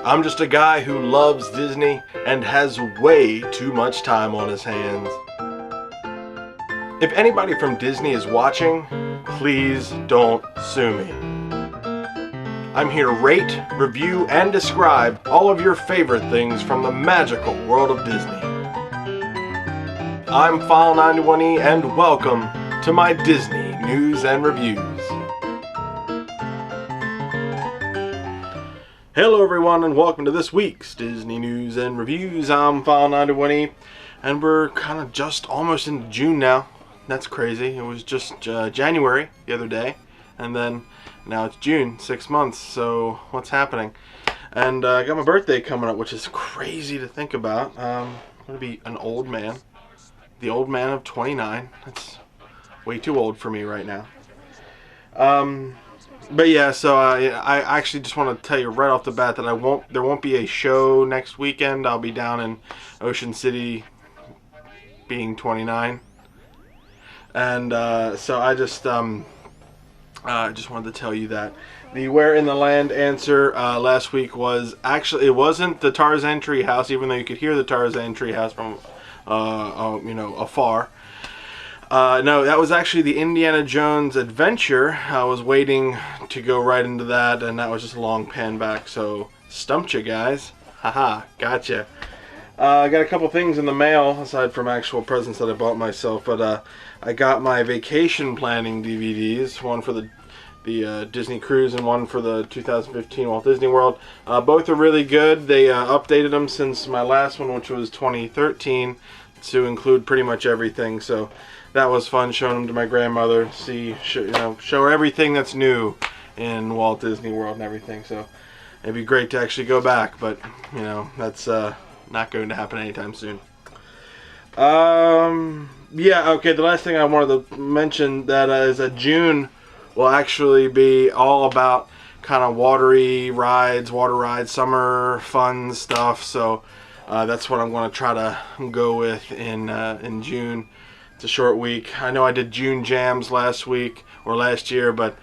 I'm just a guy who loves Disney and has way too much time on his hands. If anybody from Disney is watching, please don't sue me. I'm here to rate, review, and describe all of your favorite things from the magical world of Disney. I'm File91e and welcome to my Disney News and Reviews. Hello everyone and welcome to this week's Disney News and Reviews. I'm File91e and we're kind of just almost into June now. That's crazy. It was just January the other day and then now it's June, 6 months, so what's happening? And I got my birthday coming up, which is crazy to think about. I'm going to be an old man. The old man of 29. That's way too old for me right now. But yeah, so I actually just want to tell you right off the bat that there won't be a show next weekend. I'll be down in Ocean City being 29. And so I just wanted to tell you that. The Where in the Land answer last week was actually, it wasn't the Tarzan treehouse, even though you could hear the Tarzan treehouse from afar. No, that was actually the Indiana Jones adventure. I was waiting to go right into that, and that was just a long pan back, so stumped you guys. Haha, gotcha. I got a couple things in the mail, aside from actual presents that I bought myself, but I got my vacation planning DVDs, one for the Disney Cruise and one for the 2015 Walt Disney World. Both are really good. They updated them since my last one, which was 2013, to include pretty much everything, so that was fun, showing them to my grandmother, show her everything that's new in Walt Disney World and everything. So it'd be great to actually go back, but that's not going to happen anytime soon. Yeah, okay, the last thing I wanted to mention that is that June will actually be all about kind of water rides, summer fun stuff. So that's what I'm going to try to go with in June. It's a short week. I know I did June jams last year, but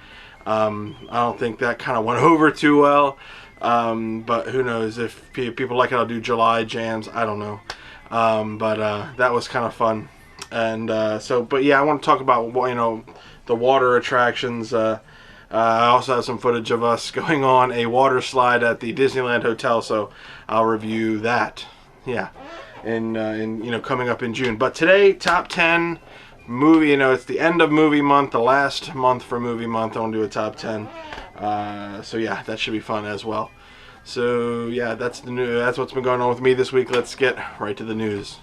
I don't think that kind of went over too well. But who knows, if people like it, I'll do July jams. I don't know. But that was kind of fun. And but yeah, I want to talk about the water attractions. I also have some footage of us going on a water slide at the Disneyland Hotel, so I'll review that. Yeah. In coming up in June. But today, top 10 movie, it's the end of movie month, the last month for movie month. I want to do a top 10. So yeah, that should be fun as well. So yeah, that's what's been going on with me this week. Let's get right to the news.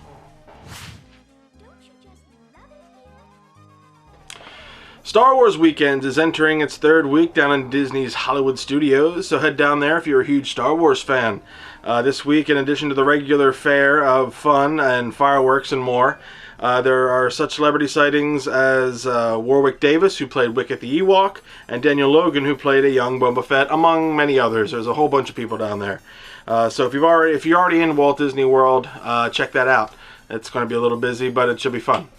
Star Wars Weekend is entering its third week down in Disney's Hollywood Studios, so head down there if you're a huge Star Wars fan. This week, in addition to the regular fare of fun and fireworks and more, there are such celebrity sightings as Warwick Davis, who played Wicket the Ewok, and Daniel Logan, who played a young Boba Fett, among many others. There's a whole bunch of people down there. So if you're already in Walt Disney World, check that out. It's going to be a little busy, but it should be fun.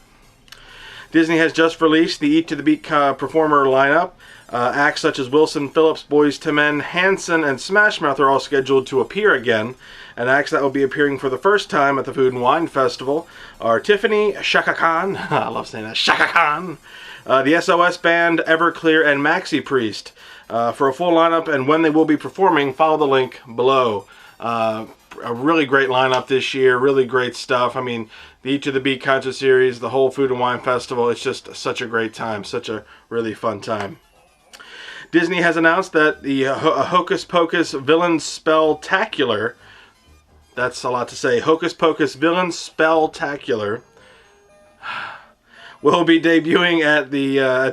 Disney has just released the Eat to the Beat performer lineup. Acts such as Wilson Phillips, Boyz II Men, Hanson, and Smash Mouth are all scheduled to appear again. And acts that will be appearing for the first time at the Food and Wine Festival are Tiffany, Chaka Khan, I love saying that, Chaka Khan, the SOS Band, Everclear, and Maxi Priest. For a full lineup and when they will be performing, follow the link below. A really great lineup this year, really great stuff. I mean, the Eat to the Beat concert series, the whole Food and Wine Festival, it's just such a great time, such a really fun time. Disney has announced that the Hocus Pocus Villain Spelltacular, that's a lot to say, Hocus Pocus Villain Spelltacular, will be debuting at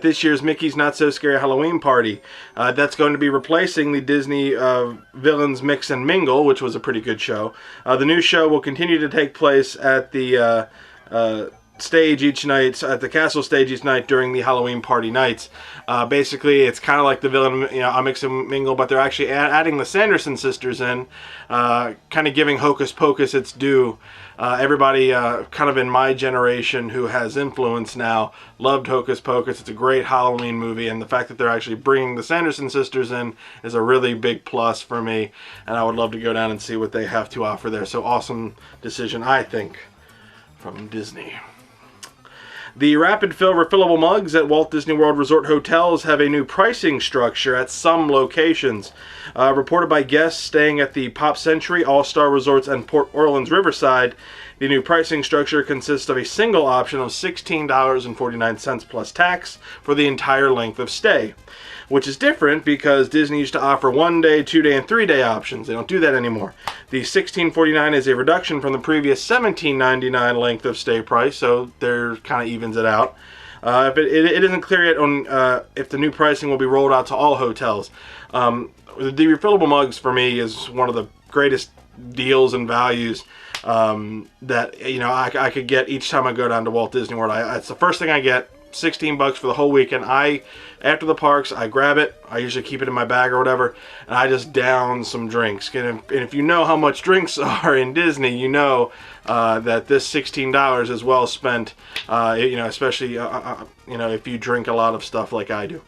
this year's Mickey's Not So Scary Halloween Party. That's going to be replacing the Disney Villains Mix and Mingle, which was a pretty good show. The new show will continue to take place at the stage each night, at the castle stage each night during the Halloween party nights. Basically, it's kind of like the villain, a mix and mingle, but they're actually adding the Sanderson sisters in, kind of giving Hocus Pocus its due. Everybody kind of in my generation who has influence now loved Hocus Pocus. It's a great Halloween movie, and the fact that they're actually bringing the Sanderson sisters in is a really big plus for me, and I would love to go down and see what they have to offer there. So awesome decision, I think, from Disney. The rapid fill refillable mugs at Walt Disney World Resort hotels have a new pricing structure at some locations. Reported by guests staying at the Pop Century, All-Star Resorts, and Port Orleans Riverside, the new pricing structure consists of a single option of $16.49 plus tax for the entire length of stay, which is different because Disney used to offer 1-day, 2-day, and 3-day options. They don't do that anymore. The $16.49 is a reduction from the previous $17.99 length of stay price, so there kind of evens it out. It isn't clear yet on if the new pricing will be rolled out to all hotels. The refillable mugs for me is one of the greatest deals and values that I could get each time I go down to Walt Disney World. It's the first thing I get. $16 for the whole weekend. After the parks, I grab it. I usually keep it in my bag or whatever, and I just down some drinks. And if you know how much drinks are in Disney, you know that this $16 is well spent. Especially if you drink a lot of stuff like I do.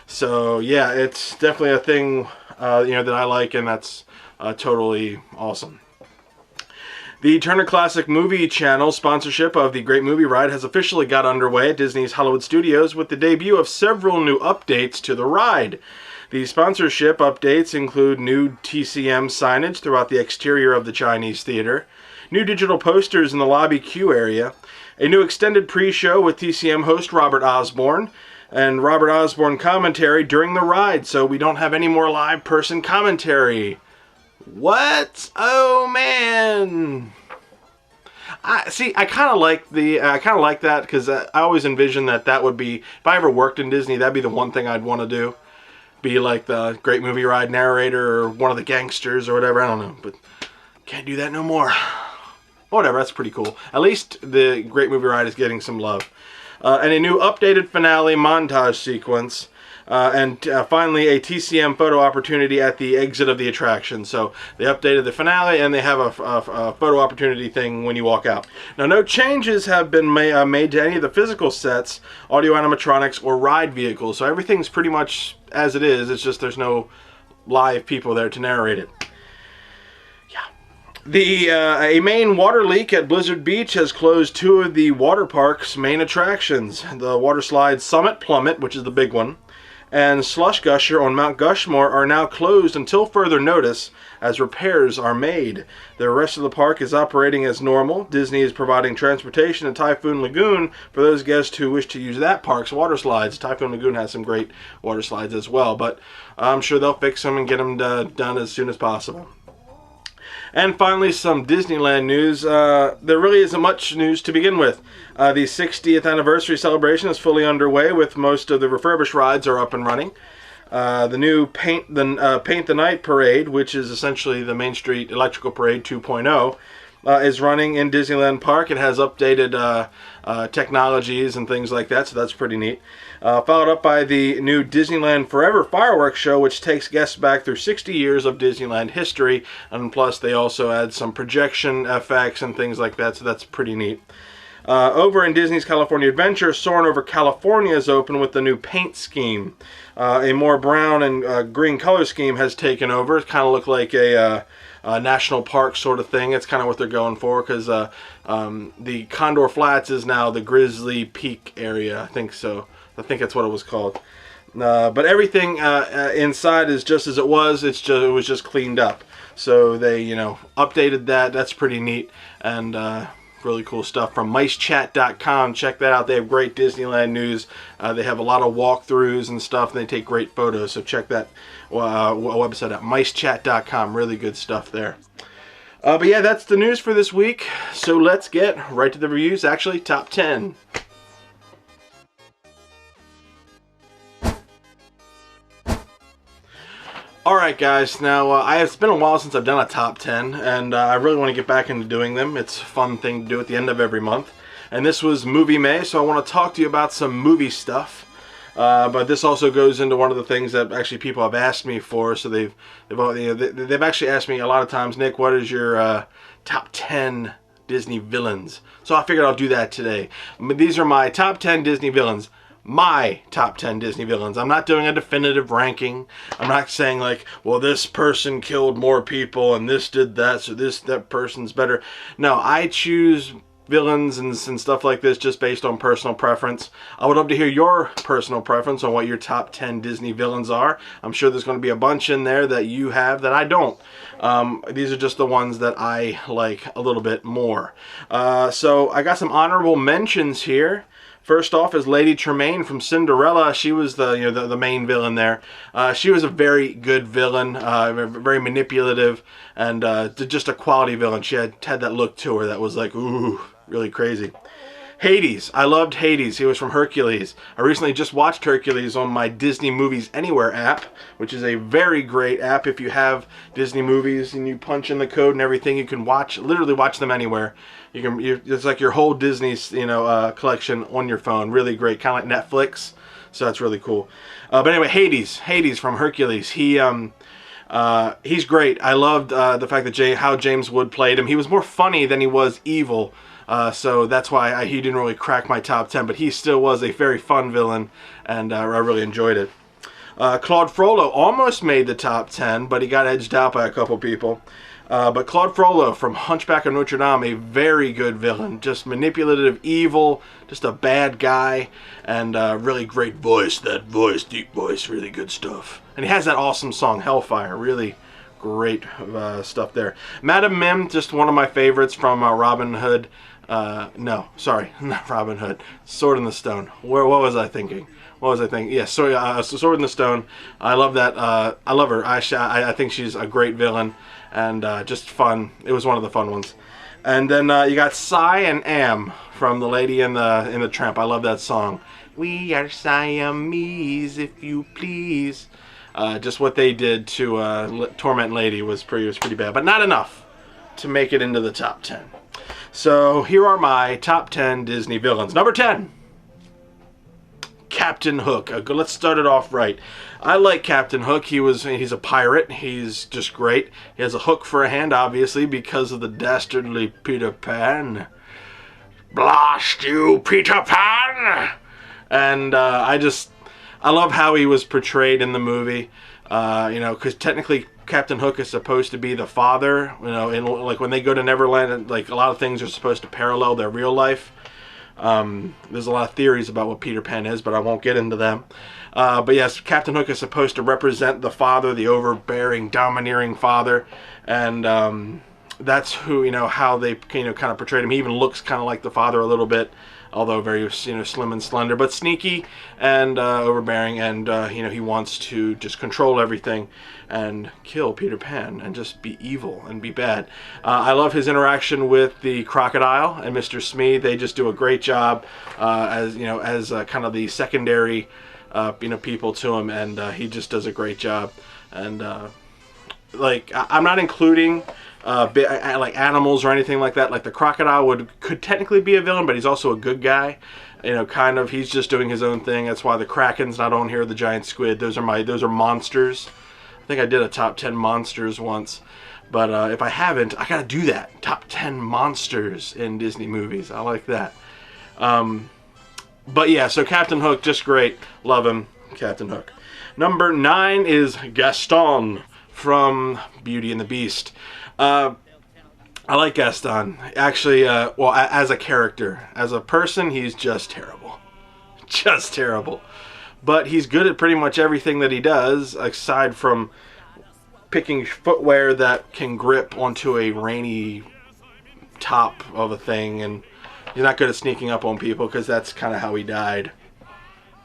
So yeah, it's definitely a thing that I like, and that's totally awesome. The Turner Classic Movie Channel sponsorship of the Great Movie Ride has officially got underway at Disney's Hollywood Studios with the debut of several new updates to the ride. The sponsorship updates include new TCM signage throughout the exterior of the Chinese Theater, new digital posters in the lobby queue area, a new extended pre-show with TCM host Robert Osborne, and Robert Osborne commentary during the ride, so we don't have any more live person commentary. What? Oh man! I kind of like that because I always envisioned that would be, if I ever worked in Disney, that'd be the one thing I'd want to do, be like the Great Movie Ride narrator or one of the gangsters or whatever. I don't know, but can't do that no more. Whatever, that's pretty cool. At least the Great Movie Ride is getting some love, and a new updated finale montage sequence. And finally, a TCM photo opportunity at the exit of the attraction. So they updated the finale, and they have a photo opportunity thing when you walk out. Now, no changes have been made to any of the physical sets, audio animatronics, or ride vehicles. So everything's pretty much as it is. It's just there's no live people there to narrate it. A main water leak at Blizzard Beach has closed 2 of the water park's main attractions. The water slide Summit Plummet, which is the big one, and Slush Gusher on Mount Gushmore are now closed until further notice as repairs are made. The rest of the park is operating as normal. Disney is providing transportation to Typhoon Lagoon for those guests who wish to use that park's water slides. Typhoon Lagoon has some great water slides as well, but I'm sure they'll fix them and get them done as soon as possible. And finally, some Disneyland news. There really isn't much news to begin with. The 60th anniversary celebration is fully underway, with most of the refurbished rides are up and running. The new Paint the Night Parade, which is essentially the Main Street Electrical Parade 2.0, is running in Disneyland Park. It has updated technologies and things like that, so that's pretty neat. Followed up by the new Disneyland Forever fireworks show, which takes guests back through 60 years of Disneyland history, and plus they also add some projection effects and things like that, so that's pretty neat. Over in Disney's California Adventure, Soarin' Over California is open with the new paint scheme. A more brown and green color scheme has taken over. It kind of looked like a national park sort of thing. It's kind of what they're going for, because the Condor Flats is now the Grizzly Peak area. I think so. I think that's what it was called. But everything inside is just as it was. It was just cleaned up. So they, updated that. That's pretty neat. And really cool stuff from micechat.com. Check that out. They have great Disneyland news. They have a lot of walkthroughs and stuff, and they take great photos. So check that website out, micechat.com. Really good stuff there. But yeah, that's the news for this week. So let's get right to the reviews. Actually, top 10. Alright guys, now it's been a while since I've done a top 10, and I really want to get back into doing them. It's a fun thing to do at the end of every month. and this was Movie May, so I want to talk to you about some movie stuff. But this also goes into one of the things that actually people have asked me for. So they've actually asked me a lot of times, Nick, what is your top 10 Disney villains? So I figured I'll do that today. These are my top 10 Disney villains. My top 10 Disney villains. I'm not doing a definitive ranking. I'm not saying like, well, this person killed more people and this did that, so that person's better. No, I choose villains and stuff like this just based on personal preference. I would love to hear your personal preference on what your top 10 Disney villains are. I'm sure there's going to be a bunch in there that you have that I don't. These are just the ones that I like a little bit more. So I got some honorable mentions here. First off is Lady Tremaine from Cinderella. She was the main villain there. She was a very good villain, very manipulative, and just a quality villain. She had that look to her that was like, ooh, really crazy. Hades. I loved Hades. He was from Hercules. I recently just watched Hercules on my Disney Movies Anywhere app, which is a very great app. If you have Disney movies and you punch in the code and everything, you can literally watch them anywhere. It's like your whole Disney, collection on your phone. Really great, kind of like Netflix. So that's really cool. But anyway, Hades from Hercules. He's great. I loved the fact that how James Wood played him. He was more funny than he was evil. So that's why he didn't really crack my top 10, but he still was a very fun villain, and I really enjoyed it. Claude Frollo almost made the top 10, but he got edged out by a couple people. But Claude Frollo from Hunchback of Notre Dame, a very good villain. Just manipulative, evil, just a bad guy, and really great voice. That voice, deep voice, really good stuff. And he has that awesome song, Hellfire, really great stuff there. Madam Mim, just one of my favorites from Robin Hood. No, sorry, not Robin Hood. Sword in the Stone. What was I thinking? Yeah, Sword in the Stone. I love that. I love her. I think she's a great villain and just fun. It was one of the fun ones. And then you got Cy and Am from The Lady and the Tramp. I love that song. We are Siamese, if you please. Just what they did to Torment Lady was pretty bad, but not enough to make it into the top 10. So here are my top 10 Disney villains. Number 10, Captain Hook. Let's start it off right. I like Captain Hook. He's a pirate. He's just great. He has a hook for a hand, obviously, because of the dastardly Peter Pan. Blast you, Peter Pan! And I love how he was portrayed in the movie. Because technically Captain Hook is supposed to be the father. Like when they go to Neverland, like a lot of things are supposed to parallel their real life. There's a lot of theories about what Peter Pan is, but I won't get into them. But yes, Captain Hook is supposed to represent the father, the overbearing, domineering father, and that's how they kind of portrayed him. He even looks kind of like the father a little bit, although very slim and slender, but sneaky and overbearing, and he wants to just control everything and kill Peter Pan and just be evil and be bad. I love his interaction with the crocodile and Mr. Smee. They just do a great job as kind of the secondary people to him, and he just does a great job. And I'm not including like animals or anything like that. Like the crocodile could technically be a villain, but he's also a good guy. He's just doing his own thing. That's why the Kraken's not on here. The giant squid. Those are monsters. I think I did a top 10 monsters once, but if I haven't, I gotta do that. Top 10 monsters in Disney movies. I like that. But yeah, so Captain Hook, just great. Love him, Captain Hook. Number 9 is Gaston from Beauty and the Beast. I like Gaston. Actually, as a character. As a person, he's just terrible. Just terrible. But he's good at pretty much everything that he does, aside from picking footwear that can grip onto a rainy top of a thing, and he's not good at sneaking up on people, because that's kind of how he died.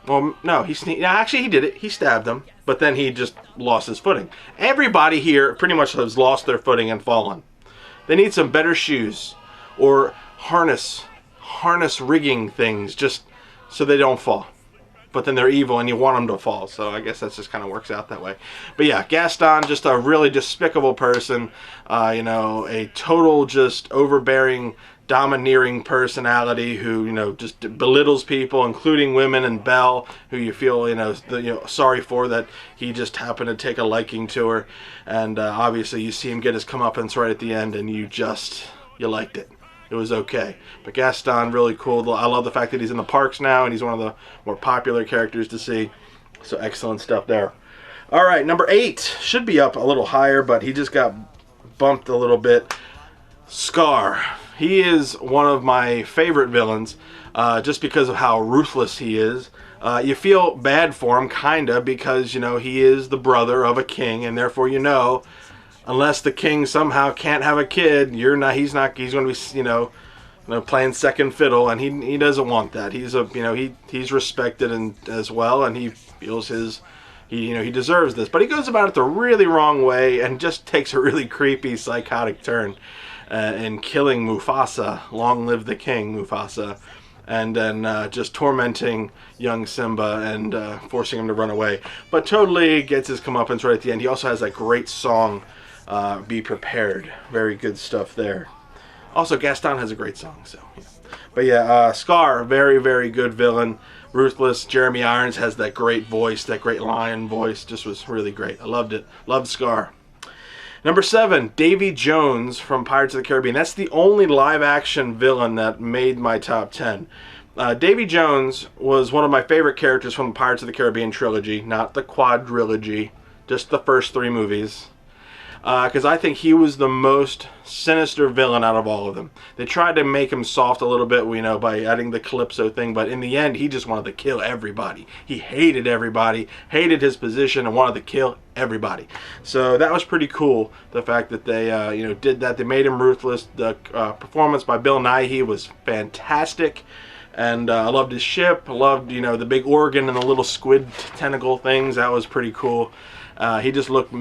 Well, no, actually, he did it. He stabbed him, but then he just lost his footing. Everybody here pretty much has lost their footing and fallen. They need some better shoes or harness rigging things just so they don't fall. But then they're evil and you want them to fall, so I guess that just kind of works out that way. But yeah, Gaston, just a really despicable person, a total just overbearing domineering personality who, just belittles people, including women, and Belle, who you feel, sorry for, that he just happened to take a liking to her. And obviously you see him get his comeuppance right at the end, and you liked it. It was okay. But Gaston, really cool. I love the fact that he's in the parks now, and he's one of the more popular characters to see. So excellent stuff there. All right, number 8 should be up a little higher, but he just got bumped a little bit. Scar. He is one of my favorite villains, just because of how ruthless he is. You feel bad for him, kinda, because he is the brother of a king, and therefore unless the king somehow can't have a kid, he's going to be playing second fiddle, and he doesn't want that. He's respected as well, and he feels he deserves this, but he goes about it the really wrong way and just takes a really creepy, psychotic turn in killing Mufasa. Long live the king, Mufasa. And then just tormenting young Simba and forcing him to run away. But totally gets his comeuppance right at the end. He also has that great song, Be Prepared. Very good stuff there. Also, Gaston has a great song. So, yeah. But yeah, Scar, very, very good villain. Ruthless. Jeremy Irons has that great voice, that great lion voice. Just was really great. I loved it. Loved Scar. Number 7, Davy Jones from Pirates of the Caribbean. That's the only live-action villain that made my top 10. Davy Jones was one of my favorite characters from the Pirates of the Caribbean trilogy, not the quadrilogy, just the first 3 movies. Because I think he was the most sinister villain out of all of them. They tried to make him soft a little bit, by adding the Calypso thing, but in the end, he just wanted to kill everybody. He hated everybody, hated his position, and wanted to kill everybody. So that was pretty cool, the fact that they, did that. They made him ruthless. The performance by Bill Nighy was fantastic. And I loved his ship. I loved, the big organ and the little squid tentacle things. That was pretty cool. He looked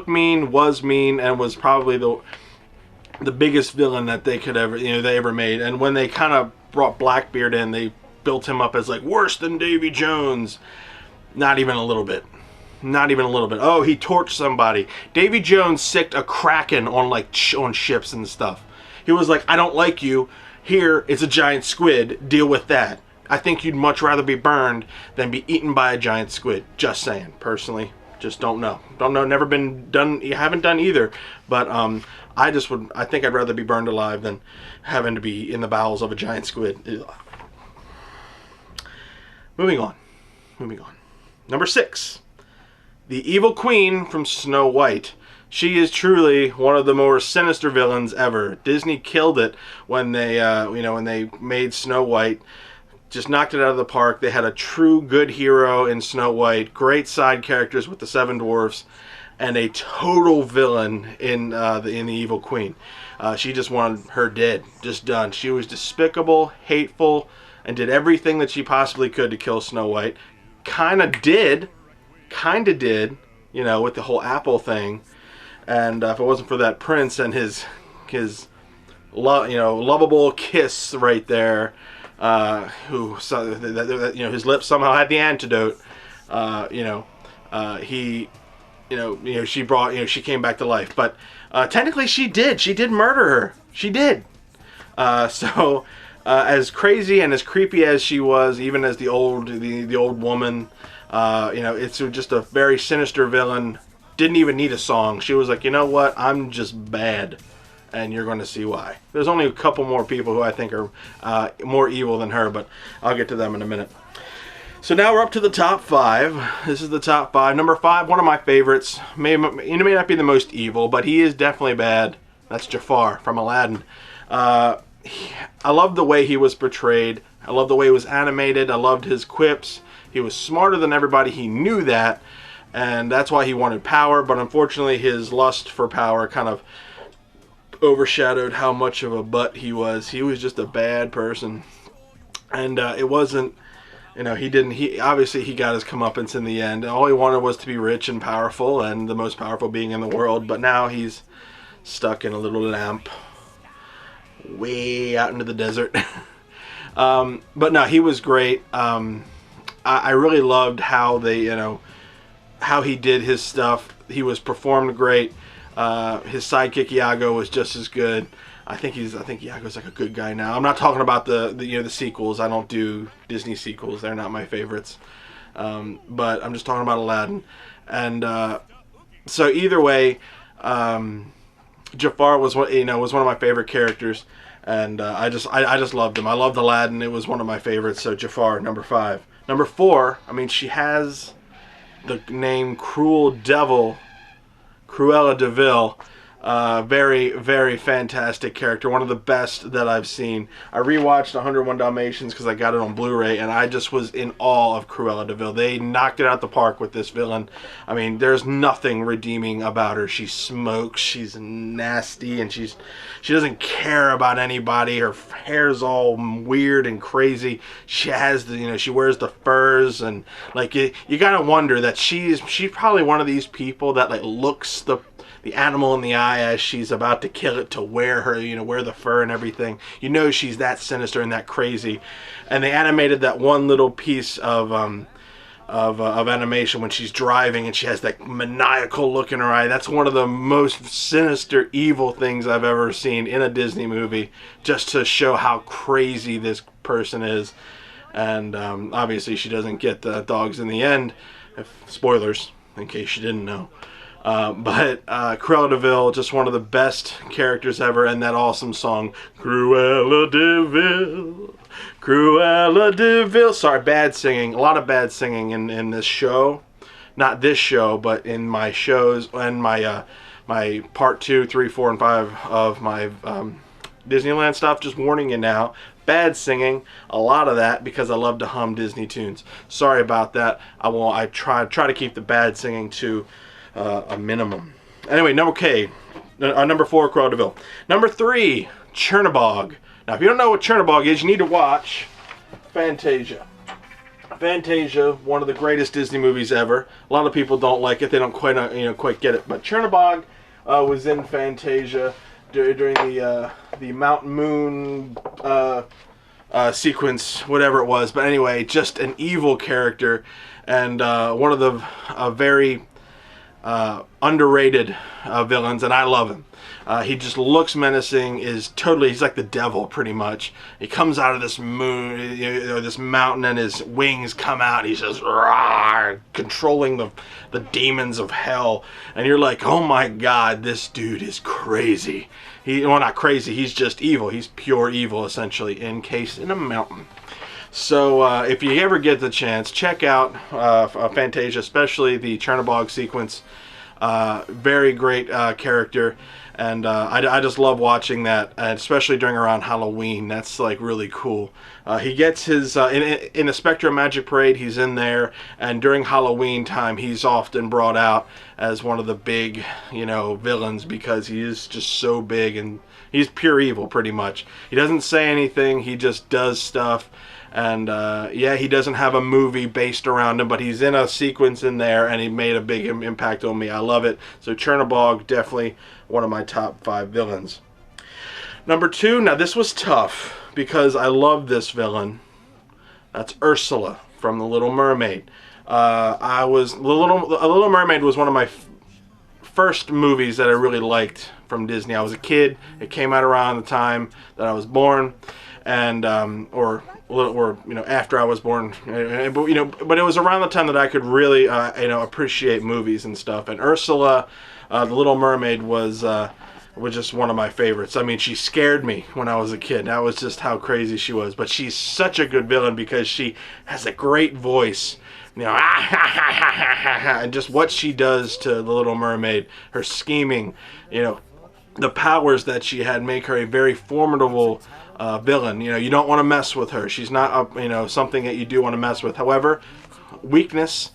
mean, was mean, and was probably the biggest villain that they could ever, they ever made. And when they kind of brought Blackbeard in, they built him up as like worse than Davy Jones. Not even a little bit. Not even a little bit. Oh, he torched somebody. Davy Jones sicked a kraken on ships and stuff. He was like, I don't like you. Here, it's a giant squid. Deal with that. I think you'd much rather be burned than be eaten by a giant squid. Just saying, personally. Just don't know. Never been done. You haven't done either. But I think I'd rather be burned alive than having to be in the bowels of a giant squid. Ugh. Moving on. Number 6. The evil queen from Snow White. She is truly one of the more sinister villains ever. Disney killed it when they, when they made Snow White. Just knocked it out of the park. They had a true good hero in Snow White, great side characters with the 7 dwarfs, and a total villain in the Evil Queen. She just wanted her dead, just done. She was despicable, hateful, and did everything that she possibly could to kill Snow White. Kinda did, with the whole apple thing. And if it wasn't for that prince and his lovable kiss right there. His lips somehow had the antidote. She came back to life. But technically, she did murder her. She did. As crazy and as creepy as she was, even as the old woman, it's just a very sinister villain. Didn't even need a song. She was like, you know what? I'm just bad. And you're going to see why. There's only a couple more people who I think are more evil than her, but I'll get to them in a minute. So now we're up to the top 5. This is the top 5. Number 5, one of my favorites. May not be the most evil, but he is definitely bad. That's Jafar from Aladdin. I love the way he was portrayed. I love the way he was animated. I loved his quips. He was smarter than everybody. He knew that, and that's why he wanted power. But unfortunately, his lust for power kind of overshadowed how much of a butt he was. He was just a bad person, and it wasn't, he obviously got his comeuppance in the end. All he wanted was to be rich and powerful, and the most powerful being in the world. But now he's stuck in a little lamp way out into the desert. But no, he was great. I really loved how how he did his stuff. He was performed great. His sidekick Iago was just as good. I think Iago's like a good guy now. I'm not talking about the sequels. I don't do Disney sequels. They're not my favorites. But I'm just talking about Aladdin. And so either way, Jafar was one of my favorite characters, and I just loved him. I loved Aladdin. It was one of my favorites. So Jafar, number 5. Number 4. I mean, she has the name Cruella De Vil. Very, very fantastic character. One of the best that I've seen. I rewatched 101 Dalmatians because I got it on Blu-ray, and I just was in awe of Cruella De Vil. They knocked it out the park with this villain. I mean, there's nothing redeeming about her. She smokes, she's nasty, and she doesn't care about anybody. Her hair's all weird and crazy. She has she wears the furs, and like you gotta wonder that she's probably one of these people that like looks the animal in the eye as she's about to kill it to wear the fur and everything. She's that sinister and that crazy. And they animated that one little piece of animation when she's driving and she has that maniacal look in her eye. That's one of the most sinister, evil things I've ever seen in a Disney movie, just to show how crazy this person is. And obviously she doesn't get the dogs in the end. Spoilers, in case you didn't know. But Cruella De Vil, just one of the best characters ever, and that awesome song, Cruella De Vil, Cruella De Vil. Sorry, bad singing. A lot of bad singing in this show. Not this show, but in my shows and my my part 2, 3, 4, and 5 of my Disneyland stuff. Just warning you now. Bad singing, a lot of that, because I love to hum Disney tunes. Sorry about that. I try to keep the bad singing to a minimum. Anyway, number 4, Cruella De Vil. Number 3, Chernabog. Now, if you don't know what Chernabog is, you need to watch Fantasia. Fantasia, one of the greatest Disney movies ever. A lot of people don't like it; they don't quite get it. But Chernabog was in Fantasia during the Mountain Moon sequence, whatever it was. But anyway, just an evil character, and one of the very underrated villains, and I love him. He just looks menacing. He's like the devil, pretty much. He comes out of this moon, this mountain, and his wings come out. He's just controlling the demons of hell, and you're like, oh my God, this dude is crazy. Not crazy. He's just evil. He's pure evil, essentially, encased in a mountain. So if you ever get the chance, check out Fantasia, especially the Chernabog sequence. Very great character, and I just love watching that, especially during around Halloween. That's like really cool. He gets his in the Spectrum Magic Parade. He's in there, and during Halloween time, he's often brought out as one of the big villains, because he is just so big and he's pure evil, pretty much. He doesn't say anything. He just does stuff. And he doesn't have a movie based around him, but he's in a sequence in there, and he made a big impact on me. I love it. So Chernabog, definitely one of my top 5 villains. Number 2, now this was tough because I love this villain. That's Ursula from The Little Mermaid. The Little Mermaid was one of my first movies that I really liked from Disney. I was a kid. It came out around the time that I was born, and after I was born, but it was around the time that I could really appreciate movies and stuff. And Ursula, the Little Mermaid, was just one of my favorites. I mean, she scared me when I was a kid. That was just how crazy she was. But she's such a good villain because she has a great voice. And just what she does to the Little Mermaid, her scheming, the powers that she had make her a very formidable villain. You don't want to mess with her. She's not something that you do want to mess with. However, weakness,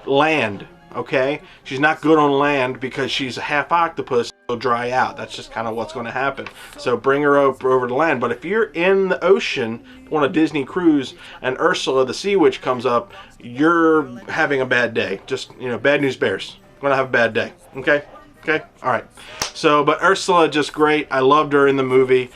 land. Okay, she's not good on land because she's a half octopus. She'll dry out. That's just kind of what's going to happen. So bring her over to land. But if you're in the ocean on a Disney cruise and Ursula, the sea witch, comes up, you're having a bad day. Just bad news bears. Going to have a bad day. Okay. All right. So, but Ursula, just great. I loved her in the movie.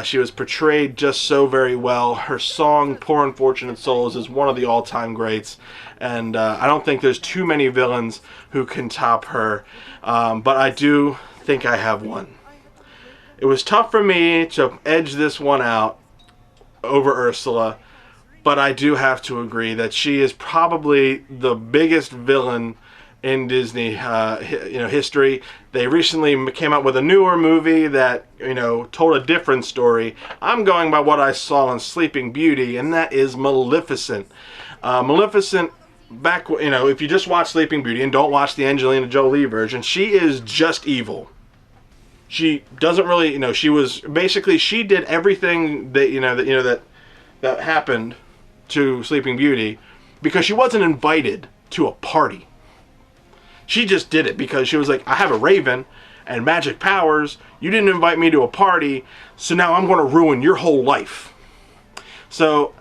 She was portrayed just so very well. Her song, Poor Unfortunate Souls, is one of the all-time greats. And I don't think there's too many villains who can top her. But I do think I have one. It was tough for me to edge this one out over Ursula, but I do have to agree that she is probably the biggest villain in Disney history. They recently came out with a newer movie that told a different story. I'm going by what I saw in Sleeping Beauty, and that is Maleficent. Maleficent, if you just watch Sleeping Beauty and don't watch the Angelina Jolie version, she is just evil. She doesn't really, she did everything that that happened to Sleeping Beauty because she wasn't invited to a party. She just did it because she was like, I have a raven and magic powers. You didn't invite me to a party, so now I'm going to ruin your whole life. So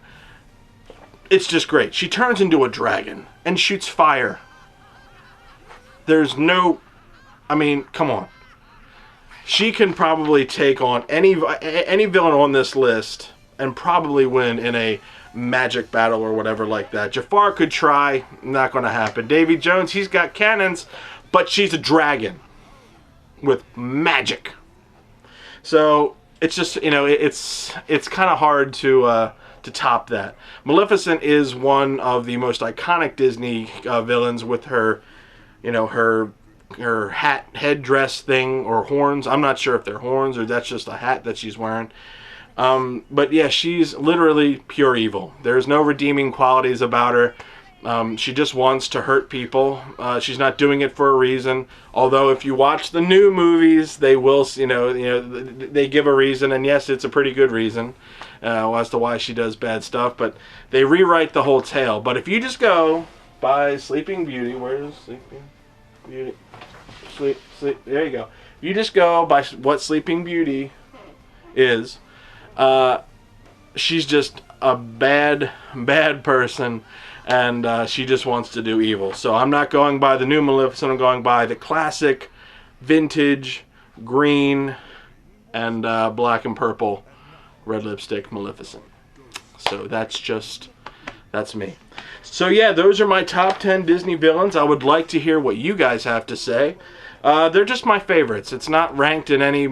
it's just great. She turns into a dragon and shoots fire. There's no, come on. She can probably take on any villain on this list and probably win in a magic battle or whatever like that. Jafar could try, not going to happen. Davy Jones, he's got cannons, but she's a dragon with magic. So it's just it's kind of hard to top that. Maleficent is one of the most iconic Disney villains with her her headdress thing or horns. I'm not sure if they're horns or that's just a hat that she's wearing. But yeah, she's literally pure evil. There's no redeeming qualities about her. She just wants to hurt people. She's not doing it for a reason. Although if you watch the new movies, they will, they give a reason, and yes, it's a pretty good reason as to why she does bad stuff. But they rewrite the whole tale. But if you just go by Sleeping Beauty, where's Sleeping Beauty? Sleep. There you go. If you just go by what Sleeping Beauty is, she's just a bad person, and she just wants to do evil. So I'm not going by the new Maleficent. I'm going by the classic, vintage, green, and black and purple red lipstick Maleficent. So that's me. So yeah, those are my top 10 Disney villains. I would like to hear what you guys have to say. They're just my favorites. It's not ranked in any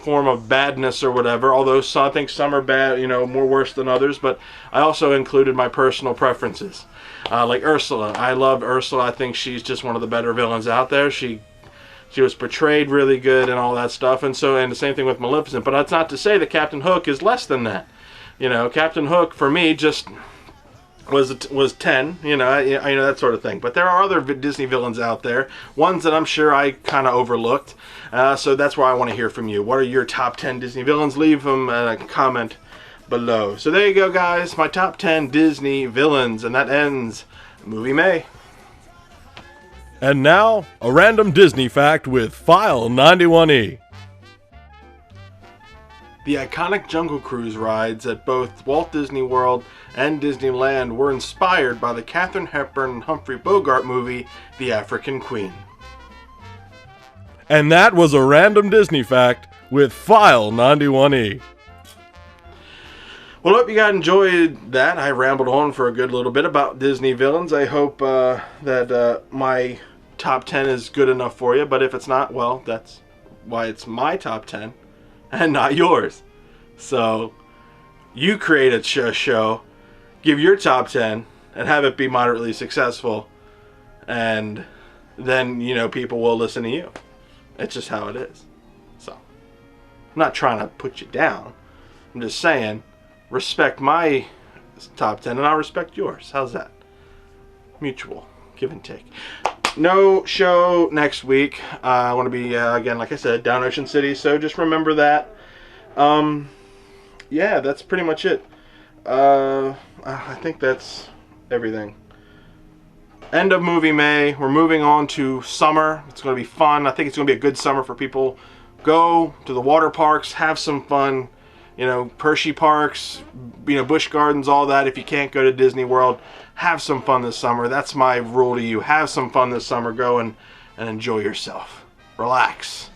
form of badness or whatever, although I think some are bad, more worse than others, but I also included my personal preferences. Like Ursula. I love Ursula. I think she's just one of the better villains out there. She was portrayed really good and all that stuff, and the same thing with Maleficent, but that's not to say that Captain Hook is less than that. Captain Hook, for me, just was 10, that sort of thing. But there are other Disney villains out there, ones that I'm sure I kind of overlooked. So that's why I want to hear from you. What are your top 10 Disney villains? Leave them a comment below. So there you go, guys. My top 10 Disney villains, and that ends Movie May. And now, a random Disney fact with File91e. The iconic Jungle Cruise rides at both Walt Disney World and Disneyland were inspired by the Katharine Hepburn and Humphrey Bogart movie, The African Queen. And that was a random Disney fact with File91e. Well, I hope you guys enjoyed that. I rambled on for a good little bit about Disney villains. I hope that my top 10 is good enough for you, but if it's not, well, that's why it's my top 10. And not yours. So you create a show, give your top 10, and have it be moderately successful, and then people will listen to you. It's just how it is. So I'm not trying to put you down. I'm just saying, respect my top 10 and I'll respect yours. How's that? Mutual give and take. No show next week. I want to be, again, like I said, down Ocean City, so just remember that. Yeah, that's pretty much it. I think that's everything. End of Movie May. We're moving on to summer. It's going to be fun. I think it's going to be a good summer for people. Go to the water parks, have some fun. Hershey Parks, Busch Gardens, all that. If you can't go to Disney World, have some fun this summer. That's my rule to you. Have some fun this summer. Go and enjoy yourself. Relax,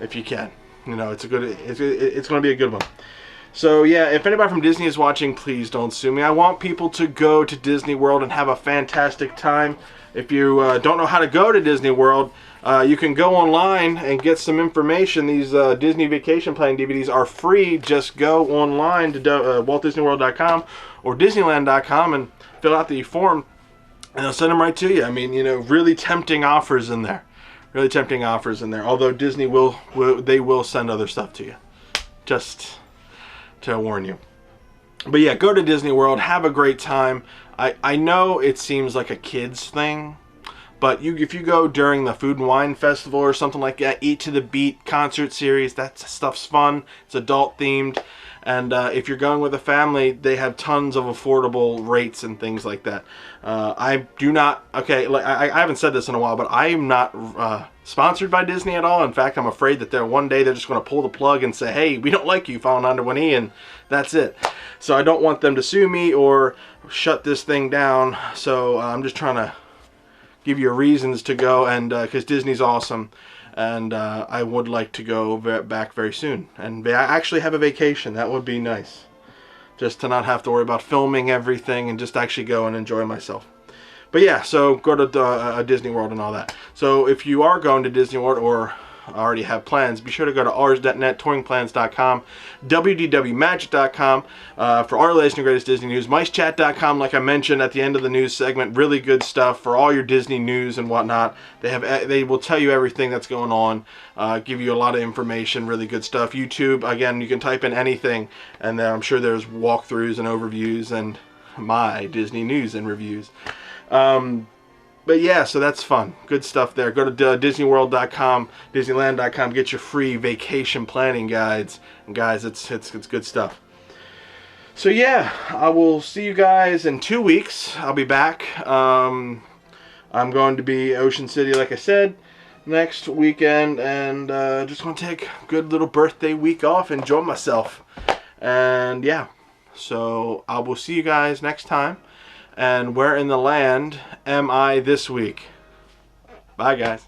if you can. It's going to be a good one. So yeah, if anybody from Disney is watching, please don't sue me. I want people to go to Disney World and have a fantastic time. If you don't know how to go to Disney World, You can go online and get some information. These Disney Vacation Planning DVDs are free. Just go online to WaltDisneyWorld.com or Disneyland.com and fill out the form, and they'll send them right to you. I mean, really tempting offers in there. Really tempting offers in there. Although Disney will send other stuff to you. Just to warn you. But yeah, go to Disney World. Have a great time. I know it seems like a kid's thing, but if you go during the Food and Wine Festival or something like that, Eat to the Beat concert series, that stuff's fun. It's adult themed. And if you're going with a family, they have tons of affordable rates and things like that. I do not, I haven't said this in a while, but I am not sponsored by Disney at all. In fact, I'm afraid that one day they're just going to pull the plug and say, hey, we don't like you, File91e, and that's it. So I don't want them to sue me or shut this thing down. So I'm just trying to give you reasons to go, and because Disney's awesome. And I would like to go back very soon. And I actually have a vacation. That would be nice. Just to not have to worry about filming everything and just actually go and enjoy myself. But yeah, so go to Disney World and all that. So if you are going to Disney World or already have plans, be sure to go to rs.net, touringplans.com, wdwmagic.com for our latest and greatest Disney news, micechat.com, like I mentioned at the end of the news segment, really good stuff for all your Disney news and whatnot. They will tell you everything that's going on, give you a lot of information, really good stuff. YouTube, again, you can type in anything, and I'm sure there's walkthroughs and overviews and my Disney news and reviews. But yeah, so that's fun. Good stuff there. Go to DisneyWorld.com, Disneyland.com. Get your free vacation planning guides. And guys, it's good stuff. So yeah, I will see you guys in 2 weeks. I'll be back. I'm going to be Ocean City, like I said, next weekend. And just going to take a good little birthday week off. Enjoy myself. And yeah, so I will see you guys next time. And where in the land am I this week? Bye, guys.